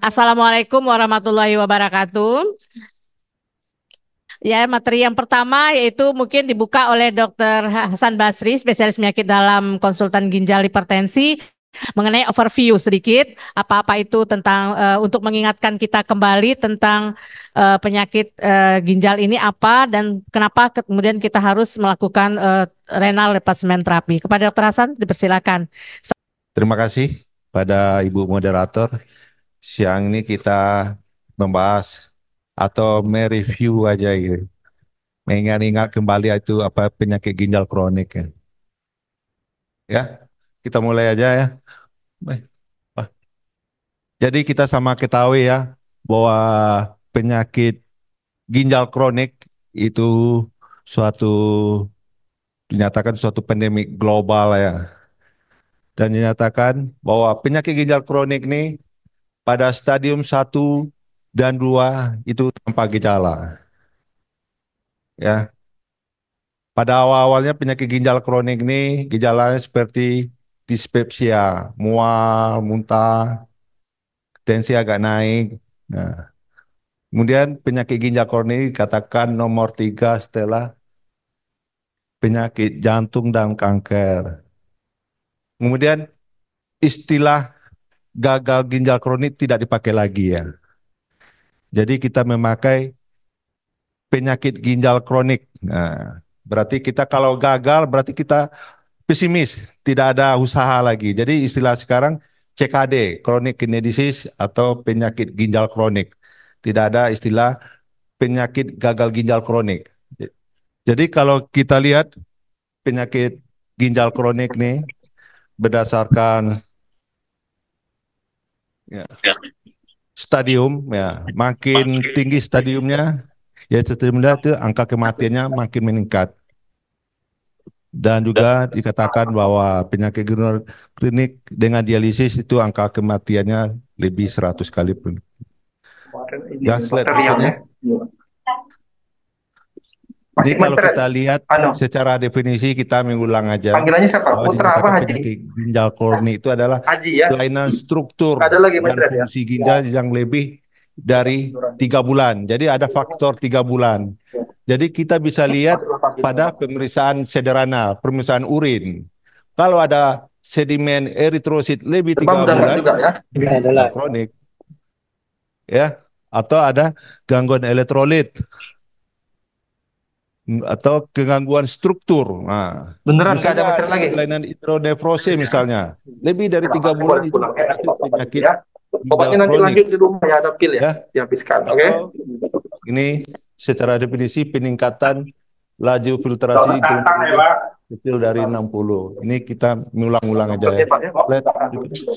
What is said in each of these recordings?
Assalamualaikum warahmatullahi wabarakatuh. Ya, materi yang pertama yaitu mungkin dibuka oleh Dr. Hasan Basri, spesialis penyakit dalam konsultan ginjal hipertensi, mengenai overview sedikit apa-apa itu tentang untuk mengingatkan kita kembali tentang penyakit ginjal ini apa dan kenapa kemudian kita harus melakukan renal replacement therapy. Kepada Dr. Hasan, dipersilakan. Terima kasih pada Ibu Moderator. Siang ini kita membahas atau mereview aja gitu. Mengingat-ingat kembali itu apa penyakit ginjal kronik ya. Ya, kita mulai aja ya. Baik. Ah, Jadi kita sama ketahui ya bahwa penyakit ginjal kronik itu suatu dinyatakan suatu pandemik global ya. Dan dinyatakan bahwa penyakit ginjal kronik ini pada stadium 1 dan 2 itu tanpa gejala. Ya, pada awal-awalnya penyakit ginjal kronik ini gejalanya seperti dispepsia, mual, muntah, tensi agak naik. Nah, kemudian penyakit ginjal kronik katakan nomor 3 setelah penyakit jantung dan kanker. Kemudian istilah gagal ginjal kronik tidak dipakai lagi ya. Jadi kita memakai penyakit ginjal kronik. Nah, berarti kita kalau gagal berarti kita pesimis, tidak ada usaha lagi. Jadi istilah sekarang CKD, chronic kidney disease atau penyakit ginjal kronik. Tidak ada istilah penyakit gagal ginjal kronik. Jadi kalau kita lihat penyakit ginjal kronik nih berdasarkan ya, stadium ya, makin tinggi stadiumnya ya stadiumnya itu angka kematiannya makin meningkat. Dan juga dikatakan bahwa penyakit ginjal klinik dengan dialisis itu angka kematiannya lebih 100 kali pun. Ya, slide berikutnya. Jadi kalau kita lihat secara definisi kita mengulang aja. Panggilannya siapa? Bahwa Putra apa dinyatakan Haji? penyakit ginjal kronik itu adalah Haji ya. kelainan struktur Ada lagi dan Mas ya. fungsi ginjal yang lebih dari 3 bulan. Jadi ada faktor 3 bulan. Jadi kita bisa lihat pada pemeriksaan sederhana, pemeriksaan urin. Kalau ada sedimen eritrosit lebih Demam 3 udah enggak bulan, juga ya? ginjal kronik, ya, atau ada gangguan elektrolit atau kegangguan struktur. Nah, Beneran nggak ada misalnya materi ada lagi? kelainan hidronefrosis misalnya, lebih dari 3 bulan itu Pulang ya, termasuk penyakit ya. ginjal Obatnya nanti kronik, lanjut di rumah ya, ada pil ya, ya. dihabiskan. Oke. Atau ini secara definisi peningkatan laju filtrasi Selamat datang ya glomerulus Pak. kecil dari 60. Ini kita mengulang-ulang aja ya. Oke Pak ya. Slide berikutnya.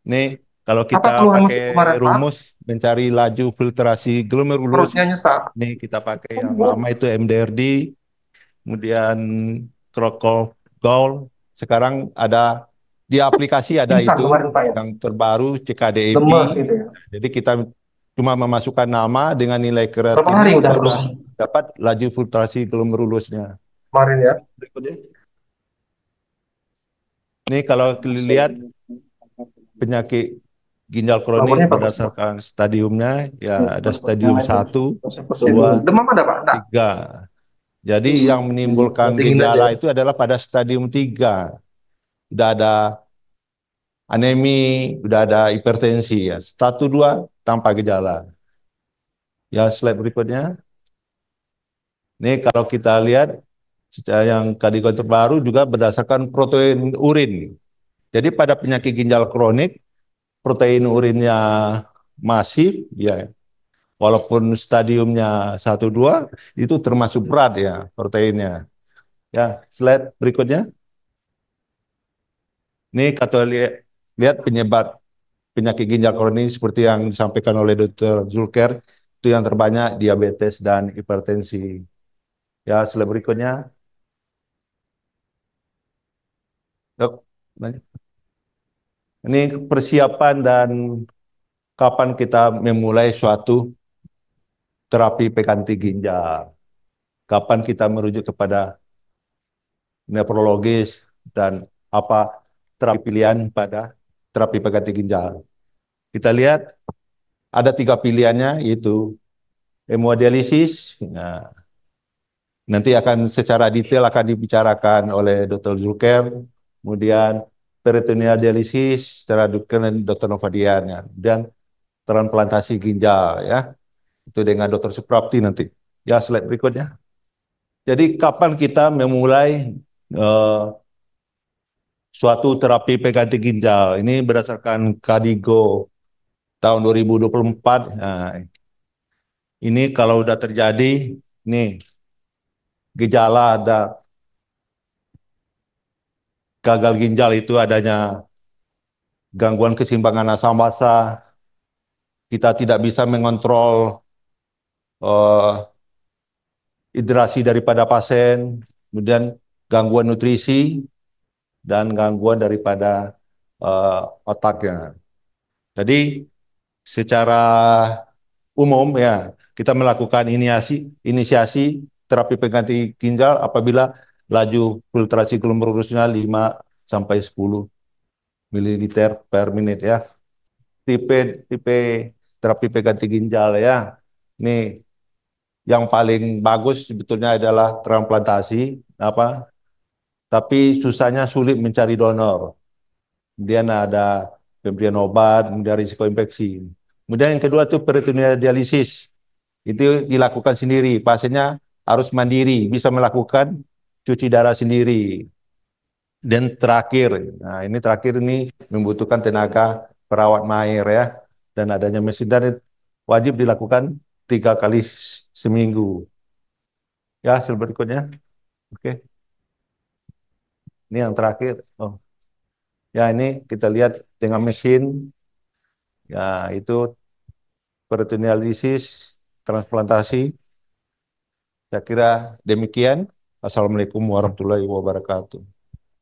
Ini kalau Apa kita keluhan pakai Mas kemarin Pak? rumus mencari laju filtrasi glomerulus, Perutnya nyesal. ini kita pakai yang lama itu MDRD, kemudian Crocol Gold. Sekarang ada di aplikasi ada Pingsan itu kemarin Pak ya. yang terbaru CKDEP. Lemes gitu ya. Jadi kita cuma memasukkan nama dengan nilai Berapa kreatinine hari kita udah sudah belum? dapat laju filtrasi glomerulusnya. Kemarin ya. Berikutnya. Ini kalau dilihat penyakit ginjal kronik Nomornya bagus Pak. berdasarkan stadiumnya, ya ada stadium 1, 2, Demam ada Pak? Enggak. 3. Jadi yang menimbulkan Dingin aja. gejala itu adalah pada stadium 3. Sudah ada anemi, sudah ada hipertensi ya. 1, 2 tanpa gejala. Ya, slide berikutnya. Ini kalau kita lihat yang kategori terbaru juga berdasarkan protein urin. Jadi pada penyakit ginjal kronik, protein urinnya masif, ya, walaupun stadiumnya 1, 2, itu termasuk berat ya proteinnya. Ya, slide berikutnya. Ini kalau lihat penyebab penyakit ginjal kronik seperti yang disampaikan oleh Dr. Zulker, itu yang terbanyak diabetes dan hipertensi. Ya, slide berikutnya. Yuk, lanjut. Ini persiapan dan kapan kita memulai suatu terapi pengganti ginjal. Kapan kita merujuk kepada nefrologis dan apa terapi pilihan pada terapi pengganti ginjal. Kita lihat ada 3 pilihannya, yaitu hemodialisis. Nah, nanti akan secara detail akan dibicarakan oleh Dr. Zulker, kemudian peritoneal dialisis secara dengan Dr. Novadian, ya. Dan transplantasi ginjal, ya, itu dengan Dr. Suprapti nanti. Ya, slide berikutnya. Jadi kapan kita memulai suatu terapi pengganti ginjal? Ini berdasarkan KDIGO tahun 2024. Nah, ini kalau udah terjadi, nih gejala ada gagal ginjal itu adanya gangguan keseimbangan asam basa, kita tidak bisa mengontrol hidrasi daripada pasien, kemudian gangguan nutrisi dan gangguan daripada otaknya. Jadi secara umum ya kita melakukan inisiasi terapi pengganti ginjal apabila laju filtrasi glomerulusnya 5 sampai 10 mililiter per menit, ya. Tipe terapi pengganti ginjal, ya. Ini yang paling bagus sebetulnya adalah transplantasi, tapi susahnya sulit mencari donor. Kemudian ada pemberian obat, kemudian risiko infeksi. Kemudian yang kedua itu peritoneal dialisis. Itu dilakukan sendiri, pasiennya harus mandiri, bisa melakukan cuci darah sendiri. Dan terakhir ini membutuhkan tenaga perawat mahir, ya, dan adanya mesin, dan wajib dilakukan 3 kali seminggu. Ya, berikutnya. Oke. Ini yang terakhir. Oh. Ya, ini kita lihat dengan mesin. Ya, itu peritoneal dialisis, transplantasi. Saya kira demikian. Assalamualaikum warahmatullahi wabarakatuh.